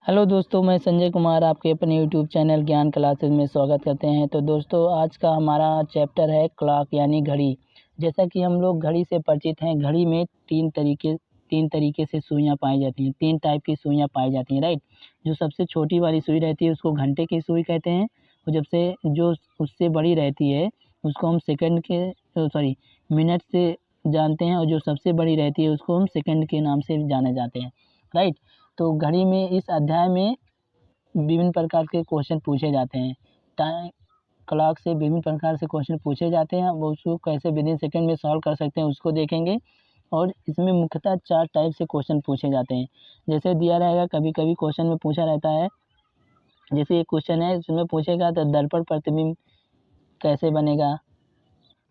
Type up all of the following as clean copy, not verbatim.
Hello दोस्तों, मैं संजय कुमार आपके अपने यूट्यूब चैनल ज्ञान क्लासेस में स्वागत करते हैं। तो दोस्तों, आज का हमारा चैप्टर है क्लॉक यानी घड़ी। जैसा कि हम लोग घड़ी से परिचित हैं, घड़ी में तीन तरीके से सुइयाँ पाई जाती हैं। तीन टाइप की सुइयाँ पाई जाती हैं, राइट। जो सबसे छोटी वाली सुई रहती है उसको घंटे की सुई कहते हैं, और जो उससे बड़ी रहती है उसको हम मिनट से जानते हैं, और जो सबसे बड़ी रहती है उसको हम सेकंड के नाम से जाने जाते हैं, राइट। तो घड़ी में इस अध्याय में विभिन्न प्रकार के क्वेश्चन पूछे जाते हैं। टाइम क्लॉक से विभिन्न प्रकार से क्वेश्चन पूछे जाते हैं, वो उसको कैसे विद इन सेकंड में सॉल्व कर सकते हैं उसको देखेंगे। और इसमें मुख्यतः 4 टाइप से क्वेश्चन पूछे जाते हैं। जैसे दिया रहेगा, कभी-कभी क्वेश्चन में पूछा रहता है, जैसे एक क्वेश्चन है उसमें पूछेगा तो दर्पण प्रतिबिंब कैसे बनेगा,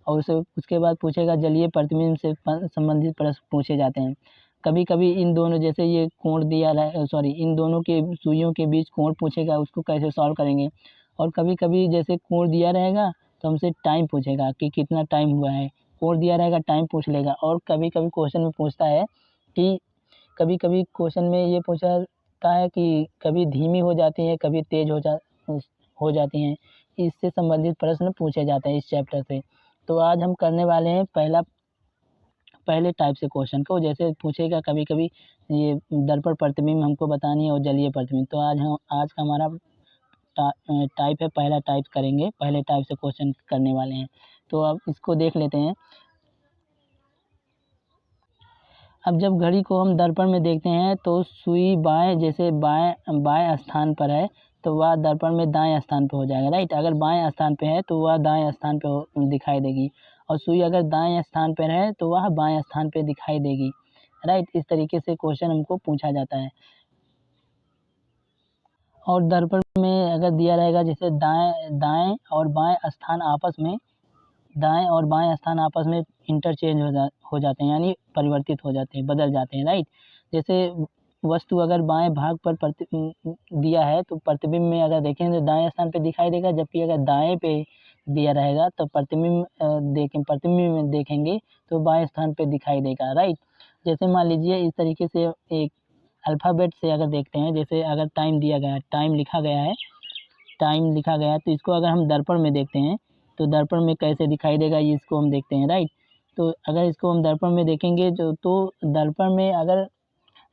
और उसके बाद पूछेगा जलीय प्रतिबिंब से संबंधित प्रश्न पूछे जाते हैं। कभी-कभी इन दोनों, जैसे ये कोण दिया इन दोनों के सुइयों के बीच कोण पूछेगा, उसको कैसे सॉल्व करेंगे। और कभी-कभी जैसे कोण दिया रहेगा तो हमसे टाइम पूछेगा कि कितना टाइम हुआ है। कोण दिया रहेगा, टाइम पूछ लेगा। और कभी-कभी क्वेश्चन में पूछता है कि कभी-कभी क्वेश्चन में ये पूछता है कि कभी धीमी हो जाती है, कभी तेज़ हो जाती हैं। इससे संबंधित प्रश्न पूछे जाते हैं इस चैप्टर से। तो आज हम करने वाले हैं पहले टाइप से क्वेश्चन को। जैसे पूछेगा कभी-कभी ये दर्पण प्रतिबिंब हमको बतानी है और जलीय प्रतिबिंब। तो आज का हमारा टाइप है, पहला टाइप करेंगे, पहले टाइप से क्वेश्चन करने वाले हैं। तो अब इसको देख लेते हैं। अब जब घड़ी को हम दर्पण में देखते हैं तो सुई बाएं स्थान पर है तो वह दर्पण में दाएं स्थान पे हो जाएगा, राइट। अगर बाएं स्थान पे है तो वह दाएं स्थान पे दिखाई देगी, और सुई अगर दाएं स्थान पर है तो वह बाएं स्थान पे दिखाई देगी, राइट। इस तरीके से क्वेश्चन हमको पूछा जाता है। और दर्पण में अगर दिया रहेगा जैसे दाएं दाएं और बाएं स्थान आपस में इंटरचेंज हो जाते हैं, यानी परिवर्तित हो जाते हैं, बदल जाते हैं, राइट। जैसे वस्तु अगर बाएं भाग पर दिया है तो प्रतिबिंब में अगर देखें तो दाएं स्थान पे दिखाई देगा, जबकि अगर दाएं पे दिया रहेगा तो प्रतिबिंब में देखेंगे तो बाएं स्थान पे दिखाई देगा, राइट। जैसे मान लीजिए इस तरीके से एक अल्फ़ाबेट से अगर देखते हैं, जैसे अगर टाइम लिखा गया है तो इसको अगर हम दर्पण में देखते हैं तो दर्पण में कैसे दिखाई देगा, ये इसको हम देखते हैं, राइट। तो अगर इसको हम दर्पण में देखेंगे तो दर्पण में अगर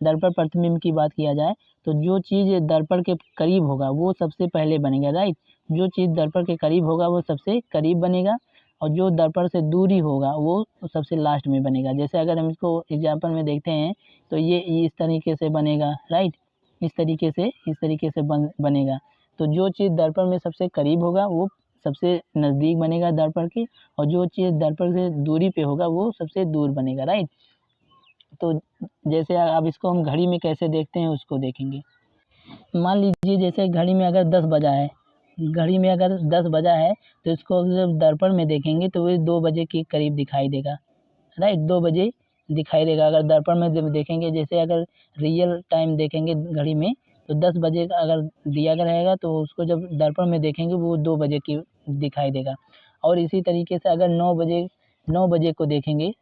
दर्पण प्रतिबिंब की बात किया जाए तो जो चीज़ दर्पण के करीब होगा वो सबसे पहले बनेगा, राइट। जो चीज़ दर्पण के करीब होगा वो सबसे करीब बनेगा, और जो दर्पण से दूरी होगा वो सबसे लास्ट में बनेगा। जैसे अगर हम इसको एग्जाम्पल में देखते हैं तो ये इस तरीके से बनेगा, राइट। इस तरीके से बनेगा। तो जो चीज़ दर्पण में सबसे करीब होगा वो सबसे नज़दीक बनेगा दर्पण के, और जो चीज़ दर्पण से दूरी पे होगा वो सबसे दूर बनेगा, राइट। तो जैसे अब इसको हम घड़ी में कैसे देखते हैं उसको देखेंगे। मान लीजिए जैसे घड़ी में अगर 10 बजा है तो इसको जब दर्पण में देखेंगे तो वो 2 बजे के करीब दिखाई देगा, राइट। 2 बजे दिखाई देगा अगर दर्पण में जब देखेंगे। जैसे अगर रियल टाइम देखेंगे घड़ी में तो 10 बजे का अगर दिया गया रहेगा तो उसको जब दर्पण में देखेंगे वो 2 बजे की दिखाई देगा। और इसी तरीके से अगर 9 बजे को देखेंगे,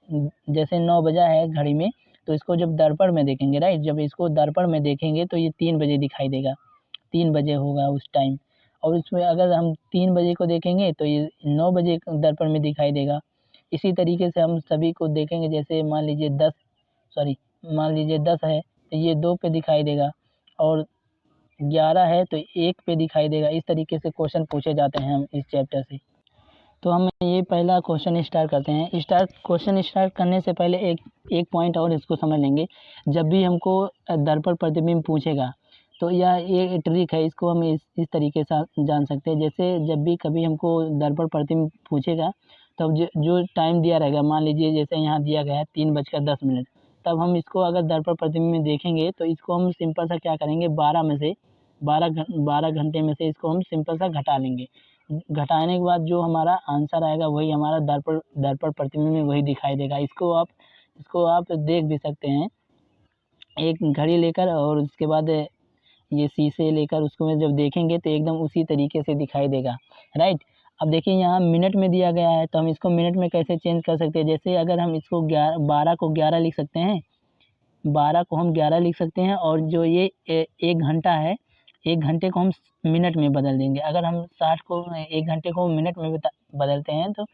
जैसे 9 बजा है घड़ी में तो इसको जब दर्पण में देखेंगे, राइट, जब इसको दर्पण में देखेंगे तो ये 3 बजे दिखाई देगा, 3 बजे होगा उस टाइम। और इसमें अगर हम 3 बजे को देखेंगे तो ये 9 बजे दर्पण में दिखाई देगा। इसी तरीके से हम सभी को देखेंगे। जैसे मान लीजिए 10 है तो ये 2 पे दिखाई देगा, और 11 है तो 1 पे दिखाई देगा। इस तरीके से क्वेश्चन पूछे जाते हैं हम इस चैप्टर से। तो हम ये पहला क्वेश्चन स्टार्ट करते हैं। क्वेश्चन स्टार्ट करने से पहले एक पॉइंट और इसको समझ लेंगे। जब भी हमको दर्पण प्रतिबिंब पूछेगा तो यह ये ट्रिक है, इसको हम इस तरीके से जान सकते हैं। जैसे जब भी कभी हमको दर्पण प्रतिबिंब पूछेगा तब जो टाइम दिया रहेगा, मान लीजिए जैसे यहाँ दिया गया है 3:10, तब हम इसको अगर दर्पण प्रतिबिंब में देखेंगे तो इसको हम सिंपल सा क्या करेंगे, 12 घंटे में से इसको हम सिंपल सा घटा लेंगे। घटाने के बाद जो हमारा आंसर आएगा वही हमारा दर्पण प्रतिबिंब में वही दिखाई देगा। इसको आप देख भी सकते हैं, एक घड़ी लेकर और उसके बाद ये शीशे लेकर उसको में जब देखेंगे तो एकदम उसी तरीके से दिखाई देगा, राइट। अब देखिए यहाँ मिनट में दिया गया है तो हम इसको मिनट में कैसे चेंज कर सकते हैं। जैसे अगर हम इसको 12 को 11 लिख सकते हैं, 12 को हम 11 लिख सकते हैं, और जो ये 1 घंटा है, 1 घंटे को हम मिनट में बदल देंगे। अगर हम 60 को 1 घंटे को मिनट में बदलते हैं तो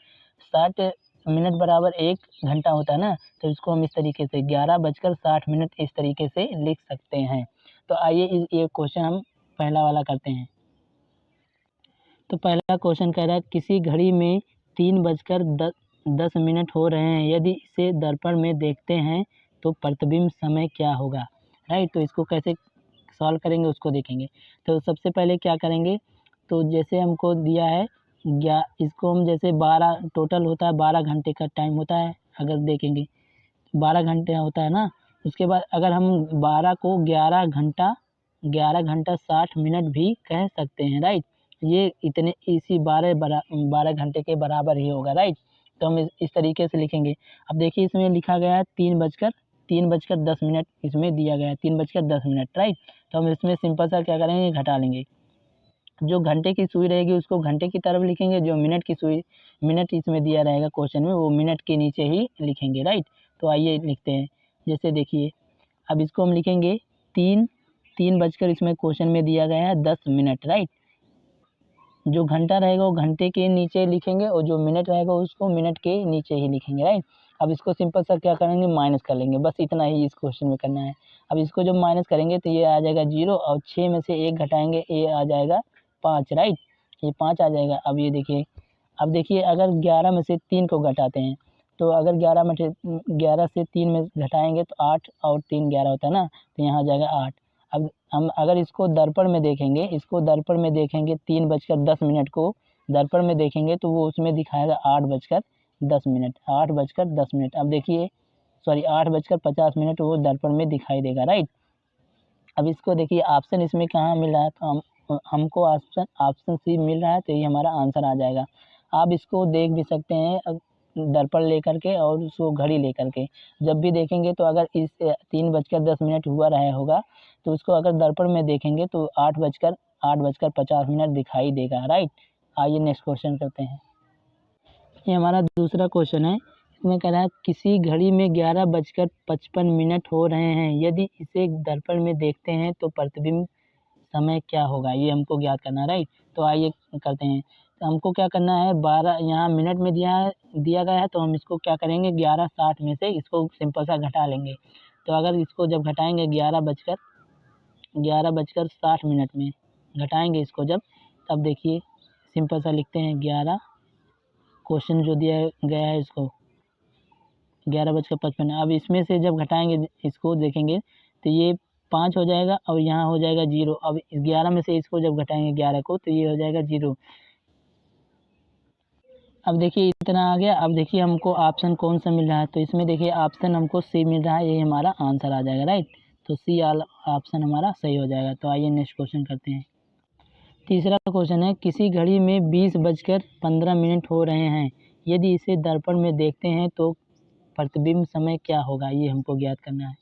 60 मिनट बराबर 1 घंटा होता है ना, तो इसको हम इस तरीके से 11:60 इस तरीके से लिख सकते हैं। तो आइए ये क्वेश्चन हम पहला वाला करते हैं। तो पहला क्वेश्चन कह रहा है किसी घड़ी में 3:10 हो रहे हैं, यदि इसे दर्पण में देखते हैं तो प्रतिबिंब समय क्या होगा, राइट। तो इसको कैसे सॉल्व करेंगे उसको देखेंगे। तो सबसे पहले क्या करेंगे, तो जैसे हमको दिया है इसको हम जैसे 12 टोटल होता है, 12 घंटे का टाइम होता है, अगर देखेंगे 12 घंटे होता है ना। उसके बाद अगर हम 12 को 11 घंटा 60 मिनट भी कह सकते हैं, राइट। ये इतने इसी 12 घंटे के बराबर ही होगा, राइट। तो हम इस तरीके से लिखेंगे। अब देखिए इसमें लिखा गया है 3:10 इसमें दिया गया है 3:10, राइट। तो हम इसमें सिंपल सा क्या करेंगे, घटा लेंगे। जो घंटे की सुई रहेगी उसको घंटे की तरफ लिखेंगे, जो मिनट की सुई, मिनट इसमें दिया रहेगा क्वेश्चन में, वो मिनट के नीचे ही लिखेंगे, राइट। तो आइए लिखते हैं। जैसे देखिए अब इसको हम लिखेंगे 3 बजकर इसमें क्वेश्चन में दिया गया है 10 मिनट, राइट। जो घंटा रहेगा वो घंटे के नीचे लिखेंगे, और जो मिनट रहेगा उसको मिनट के नीचे ही लिखेंगे, राइट। अब इसको सिंपल सा क्या करेंगे, माइनस कर लेंगे, बस इतना ही इस क्वेश्चन में करना है। अब इसको जब माइनस करेंगे तो ये आ जाएगा 0, और 6 में से 1 घटाएंगे, ये आ जाएगा 5, राइट। ये 5 आ जाएगा। अब ये देखिए, अब देखिए अगर 11 में से 3 को घटाते हैं, तो अगर 11 से 3 में घटाएंगे तो 8 और 3 11 होता है ना, तो यहाँ आ जाएगा 8। अब हम अगर इसको दर्पण में देखेंगे, 3:10 को दर्पण में देखेंगे तो वो उसमें दिखाएगा 8:10। अब देखिए 8:50 वो दर्पण में दिखाई देगा, राइट। अब इसको देखिए ऑप्शन इसमें कहाँ मिल रहा है, तो हमको ऑप्शन सी मिल रहा है, तो ये हमारा आंसर आ जाएगा। आप इसको देख भी सकते हैं दर्पण लेकर के और उसको घड़ी लेकर के, जब भी देखेंगे तो अगर इस 3:10 हुआ रहा होगा तो उसको अगर दर्पण में देखेंगे तो 8:50 दिखाई देगा, राइट। आइए नेक्स्ट क्वेश्चन करते हैं। ये हमारा दूसरा क्वेश्चन है। इसमें कह रहा है किसी घड़ी में 11:55 हो रहे हैं, यदि इसे दर्पण में देखते हैं तो प्रतिबिंब समय क्या होगा, ये हमको ज्ञात करना है, राइट। तो आइए करते हैं। तो हमको क्या करना है, 12 यहाँ मिनट में दिया गया है, तो हम इसको क्या करेंगे 11:60 में से इसको सिंपल सा घटा लेंगे। तो अगर इसको जब घटाएंगे 11:60 में घटाएंगे इसको जब, तब देखिए सिंपल सा लिखते हैं 11, क्वेश्चन जो दिया गया है इसको 11:55। अब इसमें से जब घटाएंगे इसको देखेंगे तो ये 5 हो जाएगा, और यहाँ हो जाएगा 0। अब 11 में से इसको जब घटाएंगे 11 को तो ये हो जाएगा 0। अब देखिए इतना आ गया। अब देखिए हमको ऑप्शन कौन सा मिल रहा है, तो इसमें देखिए ऑप्शन हमको सी मिल रहा है, ये हमारा आंसर आ जाएगा, राइट। तो सी ऑप्शन हमारा सही हो जाएगा। तो आइए नेक्स्ट क्वेश्चन करते हैं। तीसरा क्वेश्चन है किसी घड़ी में 20:15 हो रहे हैं, यदि इसे दर्पण में देखते हैं तो प्रतिबिंब समय क्या होगा, ये हमको ज्ञात करना है।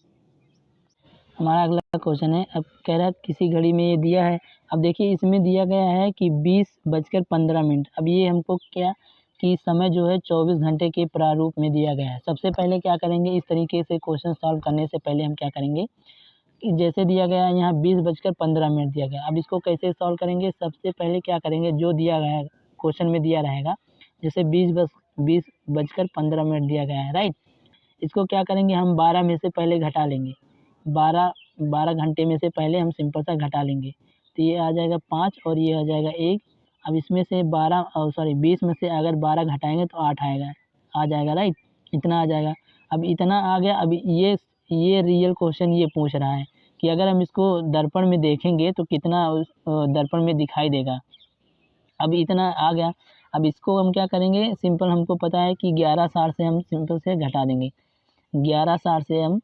हमारा अगला क्वेश्चन है, अब कह रहा है किसी घड़ी में ये दिया है। अब देखिए इसमें दिया गया है कि 20:15। अब ये हमको क्या कि समय जो है 24 घंटे के प्रारूप में दिया गया है। सबसे पहले क्या करेंगे, इस तरीके से क्वेश्चन सॉल्व करने से पहले हम क्या करेंगे कि जैसे दिया गया है यहाँ 20:15 दिया गया, अब इसको कैसे सॉल्व करेंगे। सबसे पहले क्या करेंगे, जो दिया गया है क्वेश्चन में दिया रहेगा, जैसे 20:15 दिया गया है, राइट। इसको क्या करेंगे, हम 12 में से पहले घटा लेंगे। 12 घंटे में से पहले हम सिंपल सा घटा लेंगे, तो ये आ जाएगा 5 और ये आ जाएगा 1। अब इसमें से 20 में से अगर 12 घटाएंगे तो 8 आ जाएगा, राइट। इतना आ जाएगा। अब इतना आ गया। अब ये रियल क्वेश्चन ये पूछ रहा है कि अगर हम इसको दर्पण में देखेंगे तो कितना दर्पण में दिखाई देगा। अब इतना आ गया। अब इसको हम क्या करेंगे, सिंपल हमको पता है कि 11:60 से हम सिंपल से घटा देंगे। 11:60 से हम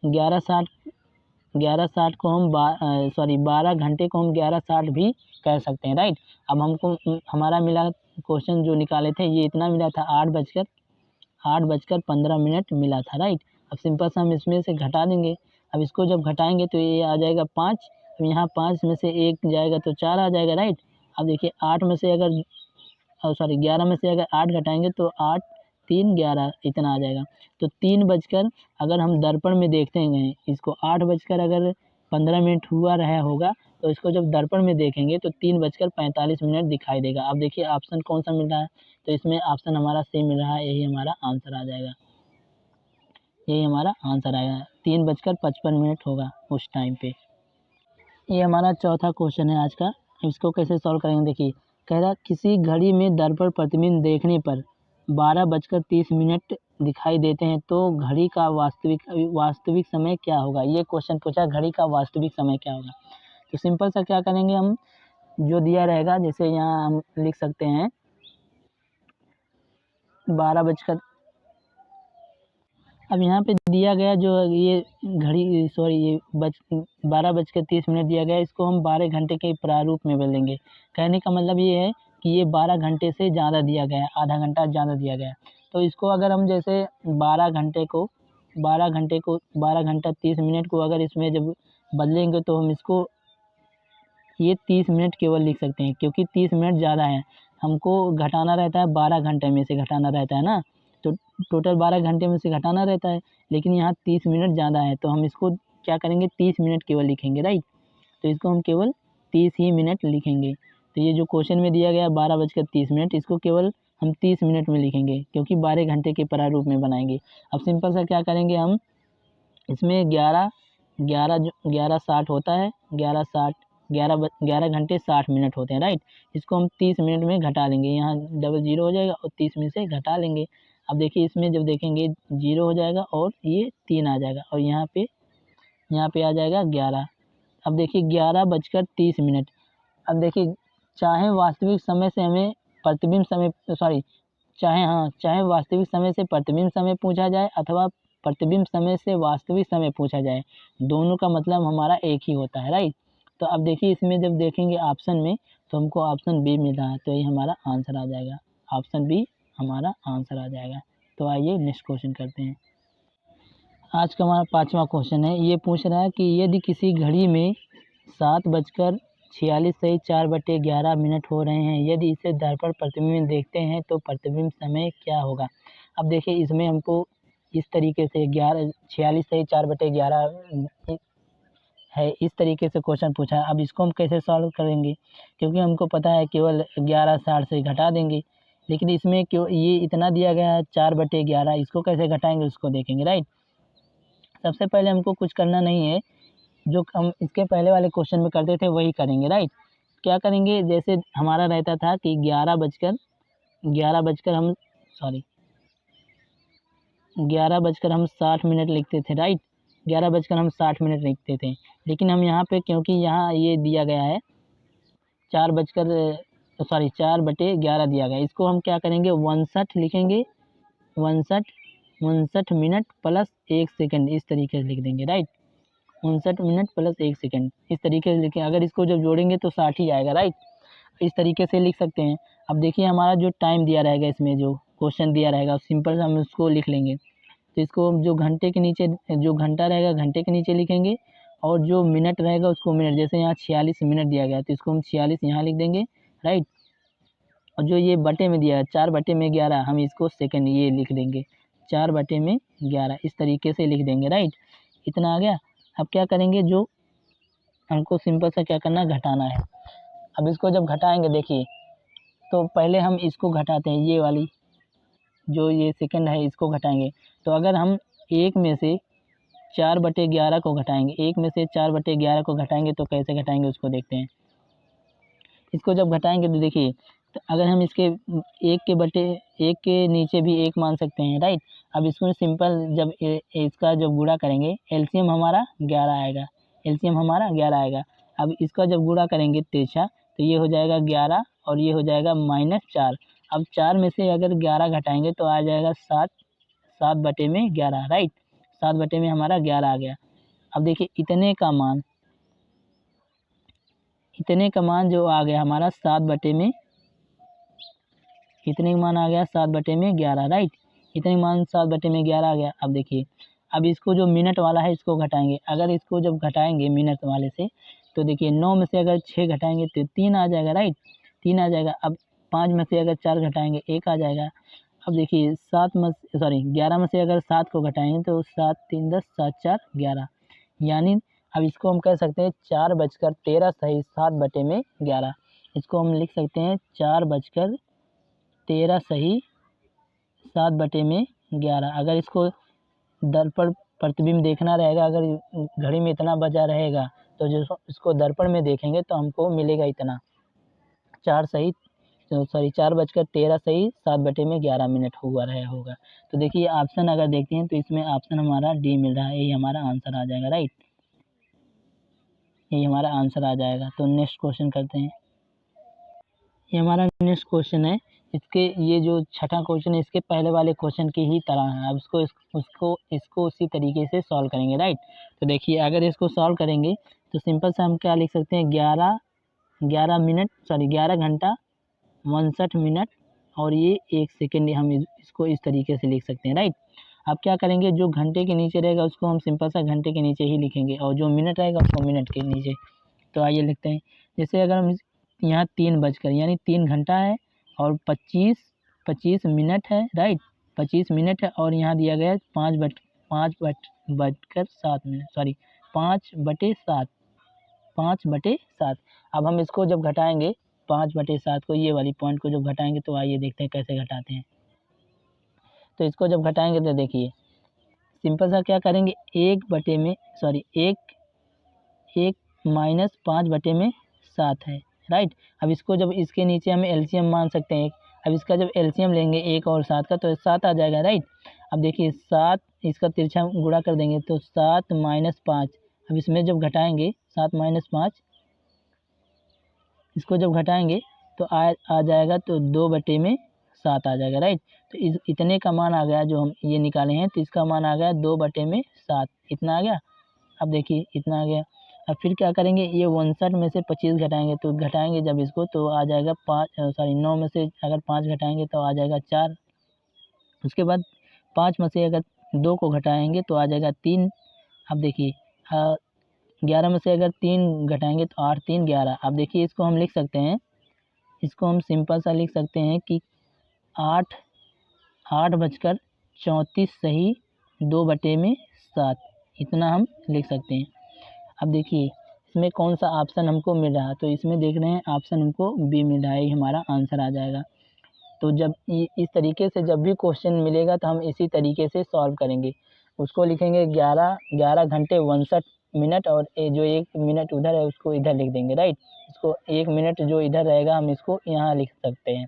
11:60 को हम 12 घंटे को हम 11:60 भी कह सकते हैं, राइट। अब हमको हमारा मिला क्वेश्चन जो निकाले थे, ये इतना मिला था 8:15 मिला था, राइट। अब सिंपल सा हम इसमें से घटा देंगे। अब इसको जब घटाएंगे तो ये आ जाएगा 5। अब यहाँ 5 में से 1 जाएगा तो 4 आ जाएगा, राइट। अब देखिए 8 में से अगर 11 में से अगर 8 घटाएंगे तो 8 3:11 इतना आ जाएगा। तो 3 बजकर अगर हम दर्पण में देखते हैं इसको 8 बजकर अगर 15 मिनट हुआ रहा होगा, तो इसको जब दर्पण में देखेंगे तो 3 बजकर 45 मिनट दिखाई देगा। अब देखिए ऑप्शन कौन सा मिल रहा है, तो इसमें ऑप्शन हमारा सी मिल रहा है, यही हमारा आंसर आ जाएगा। यही हमारा आंसर आएगा, 3 बजकर 55 मिनट होगा उस टाइम पे। ये हमारा चौथा क्वेश्चन है आज का। इसको कैसे सॉल्व करेंगे देखिए, कह रहा किसी घड़ी में दर्पण प्रतिबिंब देखने पर 12 बजकर 30 मिनट दिखाई देते हैं तो घड़ी का वास्तविक समय क्या होगा। ये क्वेश्चन पूछा, घड़ी का वास्तविक समय क्या होगा। तो सिंपल सा क्या करेंगे, हम जो दिया रहेगा जैसे यहाँ हम लिख सकते हैं 12 बजकर, अब यहाँ पे दिया गया जो ये घड़ी ये 12 बजकर 30 मिनट दिया गया, इसको हम 12 घंटे के प्रारूप में बदलेंगे। कहने का मतलब ये है कि ये 12 घंटे से ज़्यादा दिया गया है, आधा घंटा ज़्यादा दिया गया है। तो इसको अगर हम जैसे 12 घंटा 30 मिनट को अगर इसमें जब बदलेंगे तो हम इसको ये 30 मिनट केवल लिख सकते हैं, क्योंकि 30 मिनट ज़्यादा है। हमको घटाना रहता है 12 घंटे में से घटाना रहता है ना, तो टोटल 12 घंटे में से घटाना रहता है, लेकिन यहाँ 30 मिनट ज़्यादा है तो हम इसको क्या करेंगे 30 मिनट केवल लिखेंगे, राइट। तो इसको हम केवल 30 ही मिनट लिखेंगे। तो ये जो क्वेश्चन में दिया गया 12 बजकर 30 मिनट, इसको केवल हम 30 मिनट में लिखेंगे, क्योंकि 12 घंटे के प्रारूप में बनाएंगे। अब सिंपल सा क्या करेंगे, हम इसमें 11 60 होता है, 11 घंटे 60 मिनट होते हैं, राइट। इसको हम 30 मिनट में घटा लेंगे, यहाँ डबल जीरो हो जाएगा और 30 में से घटा लेंगे। अब देखिए इसमें जब देखेंगे 0 हो जाएगा और ये 3 आ जाएगा और यहाँ पे आ जाएगा 11। अब देखिए 11 बजकर 30 मिनट। अब देखिए चाहे वास्तविक समय से हमें प्रतिबिंब समय चाहे वास्तविक समय से प्रतिबिंब समय पूछा जाए अथवा प्रतिबिंब समय से वास्तविक समय पूछा जाए, दोनों का मतलब हमारा एक ही होता है, राइट। तो अब देखिए इसमें जब देखेंगे ऑप्शन में तो हमको ऑप्शन बी मिल रहा है, तो ये हमारा आंसर आ जाएगा, ऑप्शन बी हमारा आंसर आ जाएगा। तो आइए नेक्स्ट क्वेश्चन करते हैं। आज का हमारा 5वां क्वेश्चन है, ये पूछ रहा है कि यदि किसी घड़ी में 7:46 सही 4/11 मिनट हो रहे हैं, यदि इसे दर्पण प्रतिबिंब देखते हैं तो प्रतिबिंब समय क्या होगा। अब देखिए इसमें हमको इस तरीके से 46 सही 4/11 है, इस तरीके से क्वेश्चन पूछा है। अब इसको हम कैसे सॉल्व करेंगे, क्योंकि हमको पता है केवल 11/60 से घटा देंगे, लेकिन इसमें क्यों ये इतना दिया गया है 4/11, इसको कैसे घटाएंगे उसको देखेंगे, राइट। सबसे पहले हमको कुछ करना नहीं है, जो हम इसके पहले वाले क्वेश्चन में करते थे वही करेंगे, राइट। क्या करेंगे, जैसे हमारा रहता था कि 11 बजकर हम 60 मिनट लिखते थे, राइट। 11 बजकर हम 60 मिनट लिखते थे, लेकिन हम यहाँ पे क्योंकि यहाँ ये दिया गया है 4/11 दिया गया है, इसको हम क्या करेंगे 59 लिखेंगे, 59 मिनट प्लस 1 सेकंड इस तरीके से लिख देंगे, राइट। 59 मिनट प्लस 1 सेकंड इस तरीके से लिखें, अगर इसको जब जोड़ेंगे तो 60 ही आएगा, राइट। इस तरीके से लिख सकते हैं। अब देखिए हमारा जो टाइम दिया रहेगा, इसमें जो क्वेश्चन दिया रहेगा सिंपल हम उसको लिख लेंगे। तो इसको जो घंटे के नीचे जो घंटा रहेगा घंटे के नीचे लिखेंगे, और जो मिनट रहेगा उसको मिनट, जैसे यहाँ 46 मिनट दिया गया तो इसको हम 46 यहाँ लिख देंगे, राइट। और जो ये बटे में दिया है 4/11 हम इसको सेकंड ये लिख देंगे, 4/11 इस तरीके से लिख देंगे, राइट। इतना आ गया। अब क्या करेंगे, जो हमको सिंपल सा क्या करना है घटाना है। अब इसको जब घटाएंगे देखिए, तो पहले हम इसको घटाते हैं, ये वाली जो ये सेकंड है इसको घटाएंगे। तो अगर हम 1 में से 4/11 को घटाएंगे, 1 में से 4/11 को घटाएंगे तो कैसे घटाएंगे उसको देखते हैं। इसको जब घटाएंगे तो देखिए, तो अगर हम इसके 1 के नीचे भी 1 मान सकते हैं, राइट। अब इसको सिंपल जब इसका जब गुणा करेंगे, एलसीएम हमारा 11 आएगा। अब इसका जब गुणा करेंगे तिरछा, तो ये हो जाएगा 11 और ये हो जाएगा -4। अब 4 में से अगर 11 घटाएंगे तो आ जाएगा 7/11, राइट। 7 में हमारा 11 आ गया। अब देखिए इतने का जो आ गया हमारा 7/11, इतने का मान आ गया 7/11, राइट। इतने मान 7/11 आ गया। अब देखिए, अब इसको जो मिनट वाला है इसको घटाएंगे, अगर इसको जब घटाएंगे मिनट वाले से, तो देखिए 9 में से अगर 6 घटाएंगे तो 3 आ जाएगा, राइट। 3 आ जाएगा। अब 5 में से अगर 4 घटाएंगे 1 आ जाएगा। अब देखिए 11 में से अगर 7 को घटाएंगे तो 7 3 10 7 4 11, यानी अब इसको हम कह सकते हैं 4:13 सही 7/11। इसको हम लिख सकते हैं 4:13 सही 7/11। अगर इसको दर्पण प्रतिबिंब देखना रहेगा, अगर घड़ी में इतना बजा रहेगा तो जो इसको दर्पण में देखेंगे तो हमको मिलेगा इतना 4:13 सही 7/11 हुआ होगा। तो देखिए ऑप्शन अगर देखते हैं तो इसमें ऑप्शन हमारा डी मिल रहा है, यही हमारा आंसर आ जाएगा। राइट, यही हमारा आंसर आ जाएगा। तो नेक्स्ट क्वेश्चन करते हैं। ये हमारा नेक्स्ट क्वेश्चन है। ये जो छठा क्वेश्चन है इसके पहले वाले क्वेश्चन की ही तरह है। अब इसको उसी तरीके से सॉल्व करेंगे। राइट, तो देखिए अगर इसको सॉल्व करेंगे तो सिंपल से हम क्या लिख सकते हैं 11 घंटा 59 मिनट और ये 1 सेकेंड, हम इसको इस तरीके से लिख सकते हैं। राइट, अब क्या करेंगे, जो घंटे के नीचे रहेगा उसको हम सिंपल सा घंटे के नीचे ही लिखेंगे और जो मिनट रहेगा उसको मिनट के नीचे। तो आइए लिखते हैं। जैसे अगर हम यहाँ 3 बजकर यानी 3 घंटा है और 25 मिनट है। राइट, 25 मिनट है और यहाँ दिया गया है 5/7। अब हम इसको जब घटाएंगे 5/7 को, ये वाली पॉइंट को जब घटाएंगे तो आइए देखते हैं कैसे घटाते हैं। तो इसको जब घटाएंगे तो देखिए सिंपल सा क्या करेंगे, 1 माइनस 5/7 है। राइट, अब इसको जब इसके नीचे हमें एलसीएम मान सकते हैं। अब इसका जब एलसीएम लेंगे 1 और 7 का तो 7 आ जाएगा। राइट, अब देखिए 7 इसका तिरछा गुणा कर देंगे तो 7 माइनस 5। अब इसमें जब घटाएंगे 7 माइनस 5, इसको जब घटाएंगे तो आ जाएगा तो 2/7 आ जाएगा। राइट, तो इतने का मान आ गया जो हम ये निकाले हैं, तो इसका मान आ गया 2/7, इतना आ गया। अब देखिए इतना आ गया। अब फिर क्या करेंगे, ये 59 में से 25 घटाएंगे तो घटाएंगे जब इसको तो आ जाएगा 9 में से अगर 5 घटाएंगे तो आ जाएगा 4। उसके बाद 5 में से अगर 2 को घटाएंगे तो आ जाएगा 3। अब देखिए 11 में से अगर 3 घटाएंगे तो 8 3 11। अब देखिए इसको हम लिख सकते हैं, इसको हम सिंपल सा लिख सकते हैं कि 8:34 सही 2/7, इतना हम लिख सकते हैं। अब देखिए इसमें कौन सा ऑप्शन हमको मिल रहा है, तो इसमें देख रहे हैं ऑप्शन हमको बी मिल रहा है, हमारा आंसर आ जाएगा। तो जब इस तरीके से जब भी क्वेश्चन मिलेगा तो हम इसी तरीके से सॉल्व करेंगे। उसको लिखेंगे 11 घंटे 59 मिनट और जो 1 मिनट उधर है उसको इधर लिख देंगे। राइट, इसको 1 मिनट जो इधर रहेगा हम इसको यहाँ लिख सकते हैं।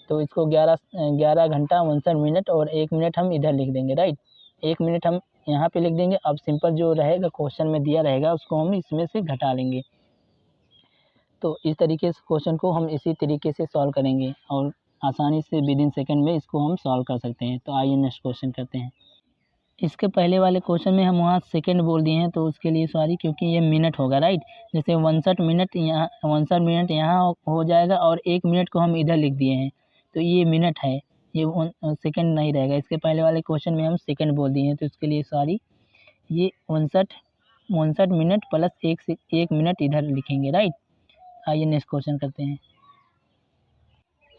तो इसको 11 घंटा 59 मिनट और 1 मिनट हम इधर लिख देंगे। राइट, 1 मिनट हम यहाँ पे लिख देंगे। अब सिंपल जो रहेगा क्वेश्चन में दिया रहेगा उसको हम इसमें से घटा लेंगे। तो इस तरीके से क्वेश्चन को हम इसी तरीके से सॉल्व करेंगे और आसानी से विदिन सेकंड में इसको हम सॉल्व कर सकते हैं। तो आइए नेक्स्ट क्वेश्चन करते हैं। इसके पहले वाले क्वेश्चन में हम वहाँ सेकंड बोल दिए हैं तो उसके लिए सॉरी, क्योंकि ये मिनट होगा। राइट, जैसे 59 मिनट यहाँ हो जाएगा और 1 मिनट को हम इधर लिख दिए हैं तो ये मिनट है, ये सेकंड नहीं रहेगा। इसके पहले वाले क्वेश्चन में हम सेकंड बोल दिए हैं तो इसके लिए सॉरी, ये 59 मिनट प्लस 1 मिनट इधर लिखेंगे। राइट, आइए नेक्स्ट क्वेश्चन करते हैं।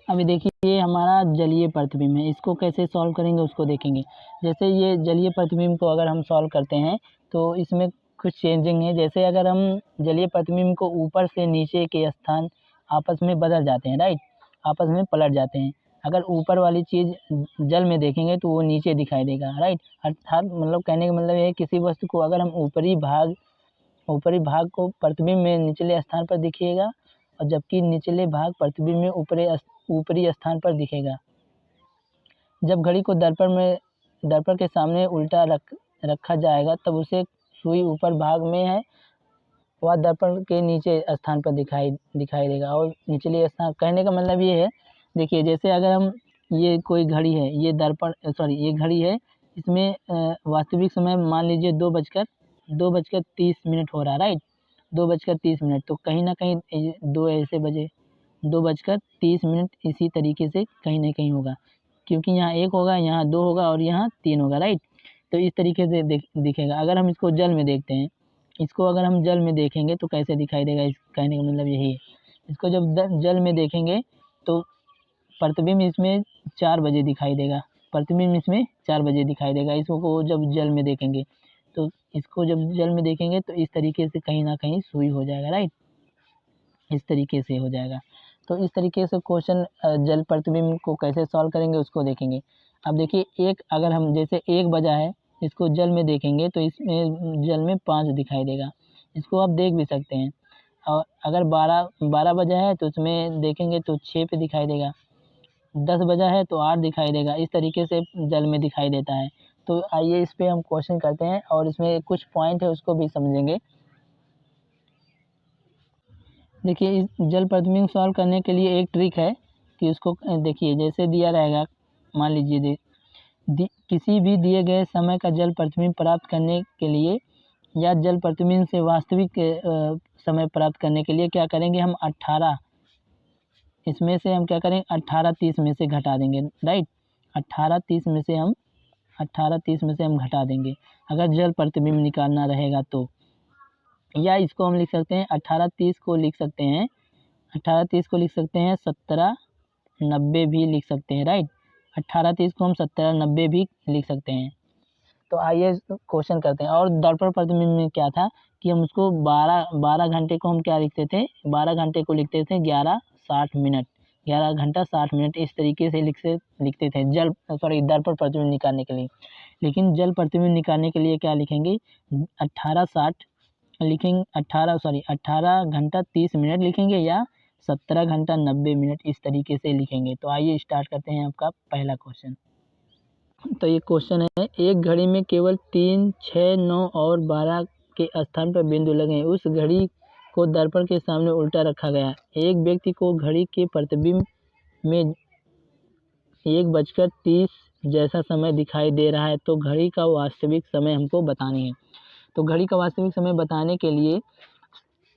अभी देखिए ये हमारा जलीय प्रतिबिंब है, इसको कैसे सॉल्व करेंगे उसको देखेंगे। जैसे ये जलीय प्रतिबिंब को अगर हम सॉल्व करते हैं तो इसमें कुछ चेंजिंग है। जैसे अगर हम जलीय प्रतिबिंब को ऊपर से नीचे के स्थान आपस में बदल जाते हैं। राइट, आपस में पलट जाते हैं। अगर ऊपर वाली चीज़ जल में देखेंगे तो वो नीचे दिखाई देगा। राइट, अर्थात मतलब कहने का मतलब ये है किसी वस्तु को अगर हम ऊपरी भाग को प्रतिबिंब में निचले स्थान पर दिखेगा और जबकि निचले भाग प्रतिबिंब में ऊपरी स्थान पर दिखेगा। जब घड़ी को दर्पण के सामने उल्टा रखा जाएगा तब उसे सुई ऊपर भाग में है वह दर्पण के नीचे स्थान पर दिखाई देगा और निचले स्थान, कहने का मतलब ये है। देखिए जैसे अगर हम ये कोई घड़ी है, ये ये घड़ी है, इसमें वास्तविक समय मान लीजिए 2:30 हो रहा है। राइट, 2:30, तो कहीं ना कहीं 2 ऐसे बजे 2:30 इसी तरीके से कहीं ना कहीं होगा, क्योंकि यहाँ 1 होगा, यहाँ 2 होगा और यहाँ 3 होगा। राइट, तो इस तरीके से दिखेगा। अगर हम इसको जल में देखते हैं, इसको अगर हम जल में देखेंगे तो कैसे दिखाई देगा, इस कहने का मतलब यही है। इसको जब जल में देखेंगे तो प्रतिबिंब इसमें 4 बजे दिखाई देगा, प्रतिबिंब इसमें 4 बजे दिखाई देगा। इसको जब जल में देखेंगे तो इसको जब जल में देखेंगे तो इस तरीके से कहीं ना कहीं सुई हो जाएगा, राइट, इस तरीके से हो जाएगा। तो इस तरीके से क्वेश्चन जल प्रतिबिंब को कैसे सॉल्व करेंगे उसको देखेंगे। अब देखिए एक, अगर हम जैसे 1 बजा है, इसको जल में देखेंगे तो इसमें जल में 5 दिखाई देगा, इसको आप देख भी सकते हैं। और अगर 12 बजा है तो उसमें देखेंगे तो 6 पे दिखाई देगा, 10 बजा है तो 8 दिखाई देगा, इस तरीके से जल में दिखाई देता है। तो आइए इस पे हम क्वेश्चन करते हैं और इसमें कुछ पॉइंट है उसको भी समझेंगे। देखिए इस जल प्रतिबिंब सॉल्व करने के लिए एक ट्रिक है कि उसको देखिए जैसे दिया रहेगा, मान लीजिए किसी भी दिए गए समय का जल प्रतिबिंब प्राप्त करने के लिए या जल प्रतिबिंब से वास्तविक समय प्राप्त करने के लिए क्या करेंगे, हम 18 इसमें से हम क्या करेंगे 18-30 में से घटा देंगे, राइट, 18-30 में से हम घटा देंगे अगर जल प्रतिबिंब निकालना रहेगा तो। या इसको हम लिख सकते हैं 18-30 को लिख सकते हैं 17-90 भी लिख सकते हैं, राइट, 18-30 को हम 17-90 भी लिख सकते हैं। तो आइए क्वेश्चन करते हैं। और दर्पण प्रतिबिंब में क्या था कि हम उसको 12 घंटे को हम क्या लिखते थे, 12 घंटे को लिखते थे 11:60 मिनट, 11 घंटा 60 मिनट, इस तरीके से लिखते थे दर्पण प्रतिबिंब निकालने के लिए। लेकिन जल प्रतिबिंब निकालने के लिए क्या लिखेंगे, 18 घंटा 30 मिनट लिखेंगे या 17 घंटा 90 मिनट, इस तरीके से लिखेंगे। तो आइए स्टार्ट करते हैं आपका पहला क्वेश्चन। तो ये क्वेश्चन है, एक घड़ी में केवल 3, 6, 9 और 12 के स्थान पर बिंदु लगे हैं। उस घड़ी को दर्पण के सामने उल्टा रखा गया। एक व्यक्ति को घड़ी के प्रतिबिंब में 1:30 जैसा समय दिखाई दे रहा है, तो घड़ी का वास्तविक समय हमको बतानी है। तो घड़ी का वास्तविक समय बताने के लिए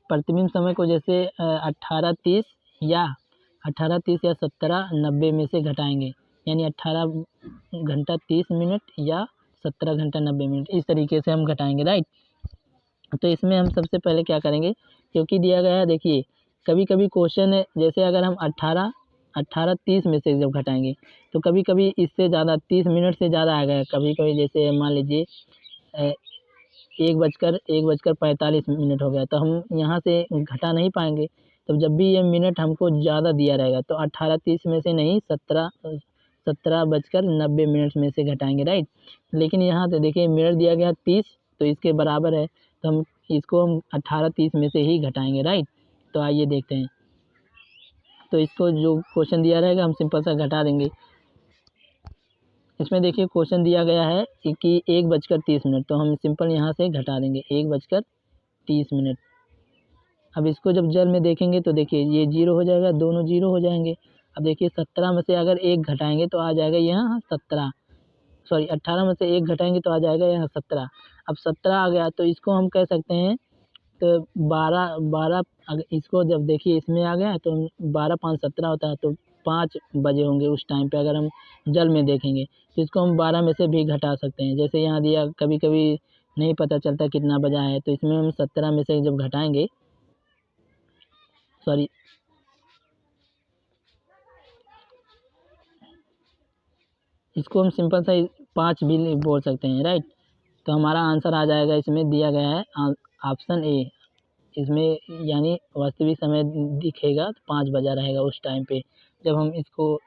प्रतिबिंब समय को जैसे 18:30 या 17:90 में से घटाएंगे, यानी 18 घंटा 30 मिनट या 17 घंटा 90 मिनट, इस तरीके से हम घटाएंगे, राइट। तो इसमें हम सबसे पहले क्या करेंगे, क्योंकि दिया गया है, देखिए कभी कभी क्वेश्चन है जैसे अगर हम 18:30 में से जब घटाएंगे तो कभी कभी इससे ज़्यादा 30 मिनट से ज़्यादा आ गया, कभी कभी जैसे मान लीजिए 1:45 मिनट हो गया, तो हम यहाँ से घटा नहीं पाएंगे। तो जब भी ये मिनट हमको ज़्यादा दिया रहेगा तो 18:30 में से नहीं 17:90 मिनट में से घटाएंगे, राइट। लेकिन यहाँ पे देखिए मिनट दिया गया 30, तो इसके बराबर है, तो हम इसको 18:30 में से ही घटाएंगे, राइट। तो आइए देखते हैं। तो इसको जो क्वेश्चन दिया रहेगा हम सिंपल सा घटा देंगे। इसमें देखिए क्वेश्चन दिया गया है कि 1:30 मिनट, तो हम सिंपल यहाँ से घटा देंगे 1:30 मिनट। अब इसको जब जल में देखेंगे तो देखिए ये 0 हो जाएगा, दोनों 0 हो जाएंगे। अब देखिए 17 में से अगर 1 घटाएंगे तो आ जाएगा यहाँ 18 में से 1 घटाएंगे तो आ जाएगा यहाँ 17। अब 17 आ गया तो इसको हम कह सकते हैं तो 12 अगर इसको जब देखिए इसमें आ गया तो 12 5 17 होता है, तो 5 बजे होंगे उस टाइम पे अगर हम जल में देखेंगे, तो इसको हम 12 में से भी घटा सकते हैं। जैसे यहाँ दिया, कभी कभी नहीं पता चलता कितना बजा है, तो इसमें हम 17 में से जब घटाएंगे, इसको हम सिंपल सा 5 भी बोल सकते हैं, राइट। तो हमारा आंसर आ जाएगा, इसमें दिया गया है ऑप्शन ए, इसमें यानी वास्तविक समय दिखेगा तो 5 बजा रहेगा उस टाइम पे जब हम इसको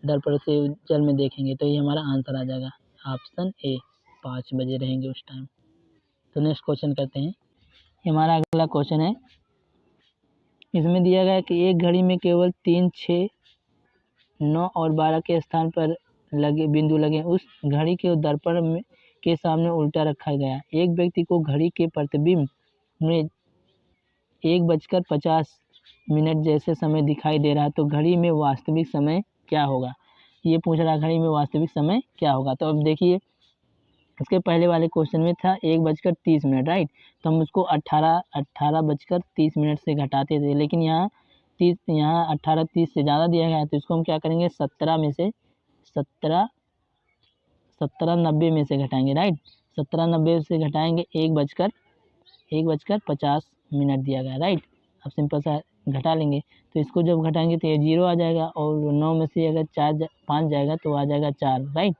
दर्पण से जल में देखेंगे, तो ये हमारा आंसर आ जाएगा ऑप्शन ए, 5 बजे रहेंगे उस टाइम। तो नेक्स्ट क्वेश्चन करते हैं। हमारा अगला क्वेश्चन है, इसमें दिया गया है कि एक घड़ी में केवल 3, 6, 9 और 12 के स्थान पर बिंदु लगे। उस घड़ी के दर्पण के सामने उल्टा रखा गया। एक व्यक्ति को घड़ी के प्रतिबिंब में 1:50 मिनट जैसे समय दिखाई दे रहा है, तो घड़ी में वास्तविक समय क्या होगा, ये पूछ रहा है, घड़ी में वास्तविक समय क्या होगा। तो अब देखिए इसके पहले वाले क्वेश्चन में था 1:30 मिनट, राइट, तो हम उसको 18:30 मिनट से घटाते थे, लेकिन यहाँ 18:30 से ज़्यादा दिया गया है, तो इसको हम क्या करेंगे 17:90 में से घटाएंगे, राइट। 17:90 से घटाएंगे 1:50 मिनट दिया गया, राइट। अब सिंपल सा घटा लेंगे, तो इसको जब घटाएंगे तो ये 0 आ जाएगा, और 9 में से अगर 5 जाएगा तो आ जाएगा 4, राइट।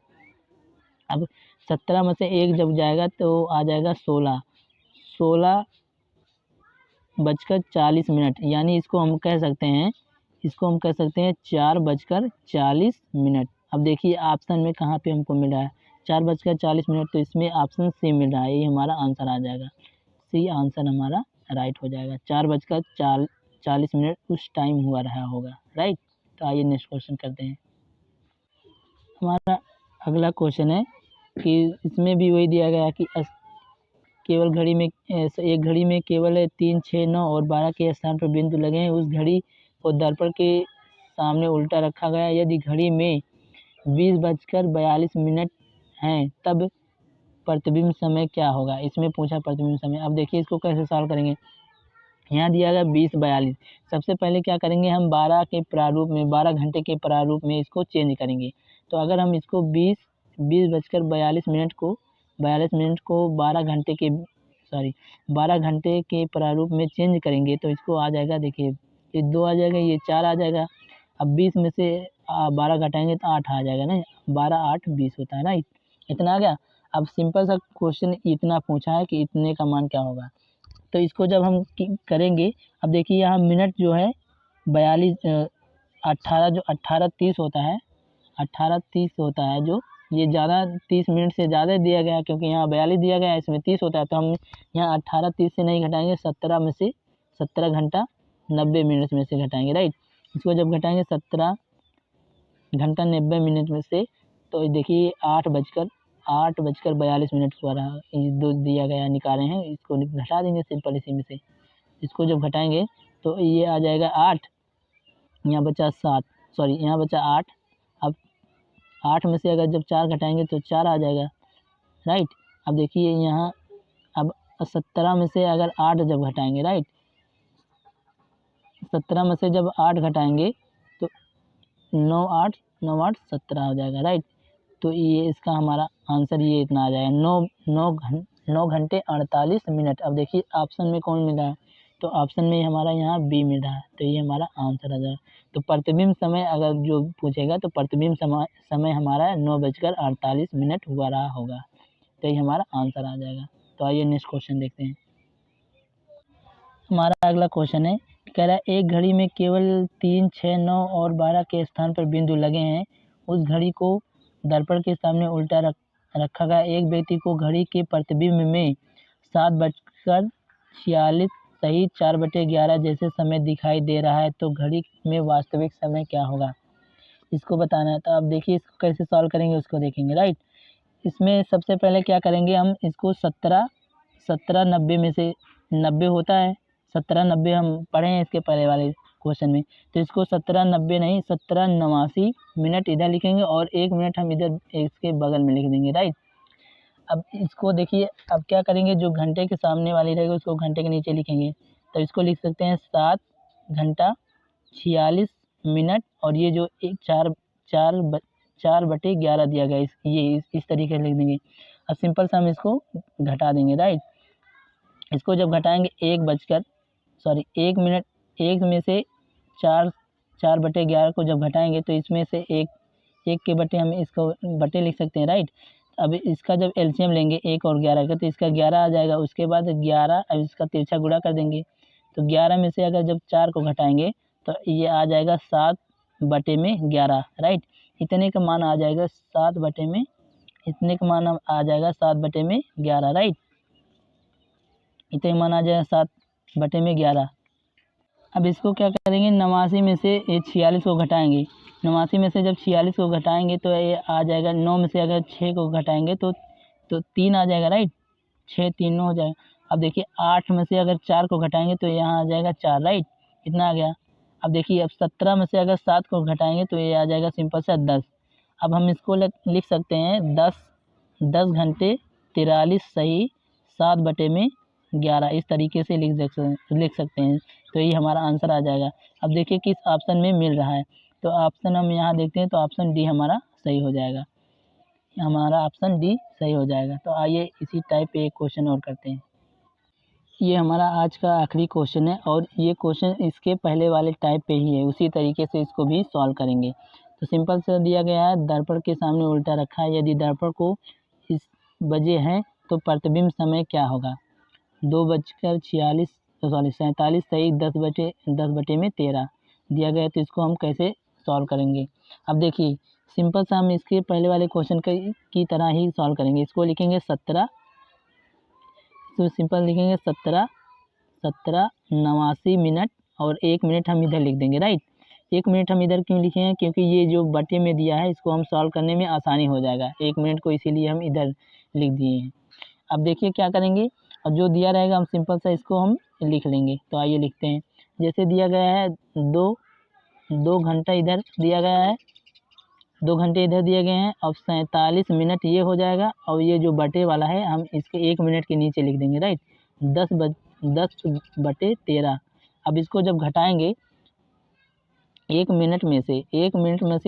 अब 17 में से 1 जब जाएगा तो आ जाएगा 16, 16:40, यानी इसको हम कह सकते हैं 4:40। अब देखिए ऑप्शन में कहाँ पे हमको मिल रहा है 4:40, तो इसमें ऑप्शन सी मिल रहा है, ये हमारा आंसर आ जाएगा। सी आंसर हमारा राइट हो जाएगा। 4:40 उस टाइम हुआ रहा होगा, राइट। तो आइए नेक्स्ट क्वेश्चन करते हैं। हमारा अगला क्वेश्चन है कि इसमें भी वही दिया गया कि केवल एक घड़ी में केवल 3, 6, 9 और 12 के स्थान पर बिंदु लगे हैं। उस घड़ी को दर्पण के सामने उल्टा रखा गया। यदि घड़ी में 20:42 हैं तब प्रतिबिंब समय क्या होगा। इसमें पूछा प्रतिबिंब समय। अब देखिए इसको कैसे सॉल्व करेंगे। यहाँ दिया गया 20:42। सबसे पहले क्या करेंगे हम 12 घंटे के प्रारूप में इसको चेंज करेंगे। तो अगर हम इसको 20:42 को 12 घंटे के प्रारूप में चेंज करेंगे तो इसको आ जाएगा, देखिए ये 2 आ जाएगा, ये 4 आ जाएगा। अब 20 में से 12 घटाएंगे तो 8 आ जाएगा ना, 12, 8, 20 होता है, राइट। इतना आ गया। अब सिंपल सा क्वेश्चन इतना पूछा है कि इतने का मान क्या होगा। तो इसको जब हम करेंगे, अब देखिए यहाँ मिनट जो है 18:30 होता है, 18:30 होता है, जो ये ज़्यादा 30 मिनट से ज़्यादा दिया गया, क्योंकि यहाँ 42 दिया गया है, इसमें 30 होता है। तो हम यहाँ 18:30 से नहीं घटाएंगे, 17 घंटा 90 मिनट में से घटाएंगे, राइट। इसको जब घटाएंगे 17 घंटा 90 मिनट में से, तो देखिए 8:42 हुआ रहा। ये दो दिया गया निकाले हैं, इसको घटा देंगे सिंपल इसी में से। इसको जब घटाएंगे तो ये आ जाएगा 8, यहाँ बचा 7, यहाँ बचा 8। अब 8 में से अगर जब 4 घटाएंगे तो 4 आ जाएगा, राइट। अब देखिए यहाँ अब 17 में से अगर 8 जब घटाएंगे, राइट, 17 में से जब 8 घटाएंगे तो 9, 8, 17 हो जाएगा, राइट। तो ये इसका हमारा आंसर ये इतना आ जाएगा, 9 घंटे 48 मिनट। अब देखिए ऑप्शन में कौन मिल रहा है, तो ऑप्शन में हमारा यहाँ बी मिल रहा है, तो ये हमारा आंसर आ जाएगा। तो प्रतिबिंब समय अगर जो पूछेगा तो प्रतिबिंब समय हमारा 9:48 हुआ रहा होगा, तो ये हमारा आंसर आ जाएगा। तो आइए नेक्स्ट क्वेश्चन देखते हैं। हमारा अगला क्वेश्चन है, कह रहा है एक घड़ी में केवल 3, 6, 9 और 12 के स्थान पर बिंदु लगे हैं। उस घड़ी को दर्पण के सामने उल्टा रखा गया। एक व्यक्ति को घड़ी के प्रतिबिंब में 7:46 सही 4/11 जैसे समय दिखाई दे रहा है, तो घड़ी में वास्तविक समय क्या होगा, इसको बताना है। तो आप देखिए इसको कैसे सॉल्व करेंगे उसको देखेंगे, राइट। इसमें सबसे पहले क्या करेंगे हम इसको 17 90 में से 90 होता है, 17 90 हम पढ़े हैं इसके पहले वाले क्वेश्चन में। तो इसको 17 90 नहीं 17:89 मिनट इधर लिखेंगे और 1 मिनट हम इधर इसके बगल में लिख देंगे, राइट। अब इसको देखिए, अब क्या करेंगे, जो घंटे के सामने वाली रहेगी उसको घंटे के नीचे लिखेंगे। तो इसको लिख सकते हैं 7 घंटा 46 मिनट, और ये जो 4/11 दिया गया इस तरीके से लिख देंगे। अब सिंपल सा हम इसको घटा देंगे, राइट। इसको जब घटाएंगे 1 मिनट 1 में से 4/11 को जब घटाएंगे तो इसमें से एक के बटे हम इसको बटे लिख सकते हैं, राइट। अब इसका जब एलसीएम लेंगे 1 और 11 का, तो इसका 11 आ जाएगा। उसके बाद 11 अब इसका तिरछा गुणा कर देंगे, तो 11 में से अगर जब 4 को घटाएंगे तो ये आ जाएगा 7/11, राइट। इतने का मान आ जाएगा 7/11, राइट। इतने मान आ जाएगा 7/11। अब इसको क्या करेंगे, 89 में से ये 46 को घटाएंगे। 89 में से जब 46 को घटाएंगे तो ये आ जाएगा, 9 में से अगर 6 को घटाएंगे तो 3 आ जाएगा, राइट। 6, 3, 9 हो जाएगा। अब देखिए 8 में से अगर 4 को घटाएंगे तो यहाँ आ जाएगा 4, राइट। इतना आ गया। अब देखिए अब 17 में से अगर 7 को घटाएंगे तो ये आ जाएगा सिंपल सा 10। अब हम इसको लिख सकते हैं 10 घंटे 43 सही 7/11 इस तरीके से लिख सकते हैं। तो ये हमारा आंसर आ जाएगा। अब देखिए किस ऑप्शन में मिल रहा है, तो ऑप्शन हम यहाँ देखते हैं तो ऑप्शन डी हमारा सही हो जाएगा। हमारा ऑप्शन डी सही हो जाएगा। तो आइए इसी टाइप पे एक क्वेश्चन और करते हैं। ये हमारा आज का आखिरी क्वेश्चन है और ये क्वेश्चन इसके पहले वाले टाइप पे ही है, उसी तरीके से इसको भी सॉल्व करेंगे। तो सिंपल सा दिया गया है, दर्पण के सामने उल्टा रखा है, यदि दर्पण को इस बजे हैं तो प्रतिबिंब समय क्या होगा? 2:47 सही 10/13 दिया गया है। तो इसको हम कैसे सॉल्व करेंगे? अब देखिए सिंपल सा हम इसके पहले वाले क्वेश्चन की तरह ही सॉल्व करेंगे। इसको लिखेंगे 17, तो सिंपल लिखेंगे 17 89 मिनट और 1 मिनट हम इधर लिख देंगे, राइट। 1 मिनट हम इधर क्यों लिखे हैं? क्योंकि ये जो बटे में दिया है इसको हम सॉल्व करने में आसानी हो जाएगा। 1 मिनट को इसीलिए हम इधर लिख दिए हैं। अब देखिए क्या करेंगे, और जो दिया रहेगा हम सिंपल सा इसको हम लिख लेंगे। तो आइए लिखते हैं। जैसे दिया गया है 2 घंटा इधर दिया गया है, 2 घंटे इधर दिए गए हैं। अब 47 मिनट ये हो जाएगा और ये जो बटे वाला है हम इसके 1 मिनट के नीचे लिख देंगे, राइट। 10/13। अब इसको जब घटाएंगे 1 मिनट में से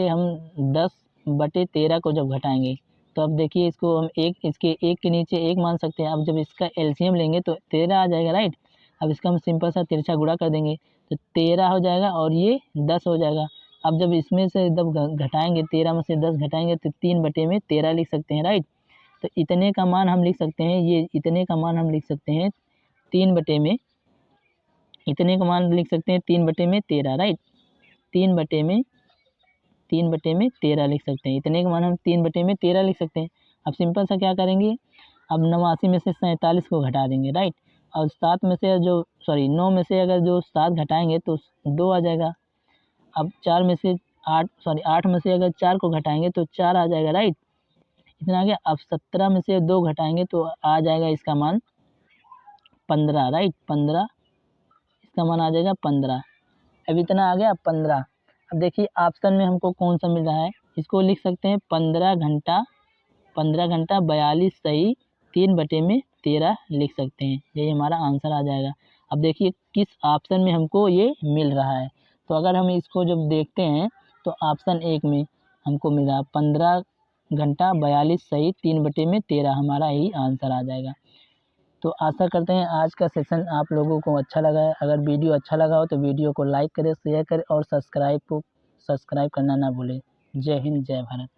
हम 10/13 को जब घटाएंगे तो अब देखिए इसको हम इसके एक के नीचे 1 मान सकते हैं। अब जब इसका एलसीएम लेंगे तो 13 आ जाएगा, राइट। अब इसका हम सिंपल सा तिरछा गुणा कर देंगे तो 13 हो जाएगा और ये 10 हो जाएगा। अब जब इसमें से जब घटाएंगे 13 में से 10 घटाएंगे तो 3/13 लिख सकते हैं, राइट। तो इतने का मान हम लिख सकते हैं, ये इतने का मान हम लिख सकते हैं 3/13, इतने का मान लिख सकते हैं 3/13, राइट। 3/13 लिख सकते हैं, इतने का मान हम 3/13 लिख सकते हैं। अब सिंपल सा क्या करेंगे, अब 89 में से 47 को घटा देंगे, राइट। और 7 में से 9 में से अगर जो 7 घटाएंगे तो 2 आ जाएगा। अब 8 में से अगर 4 को घटाएंगे तो 4 आ जाएगा, राइट। इतना आ गया। अब 17 में से 2 घटाएंगे तो आ जाएगा इसका मान 15, राइट। 15 इसका मान आ जाएगा 15। अब इतना आ गया 15। अब देखिए ऑप्शन में हमको कौन सा मिल रहा है, इसको लिख सकते हैं 15 घंटा 42 सही 3/13 लिख सकते हैं, यही हमारा आंसर आ जाएगा। अब देखिए किस ऑप्शन में हमको ये मिल रहा है। तो अगर हम इसको जब देखते हैं तो ऑप्शन 1 में हमको मिल रहा है 15 घंटा 42 सही 3/13 हमारा यही आंसर आ जाएगा। तो आशा करते हैं आज का सेशन आप लोगों को अच्छा लगा है। अगर वीडियो अच्छा लगा हो तो वीडियो को लाइक करें, शेयर करें और सब्सक्राइब करना ना भूलें। जय हिंद, जय भारत।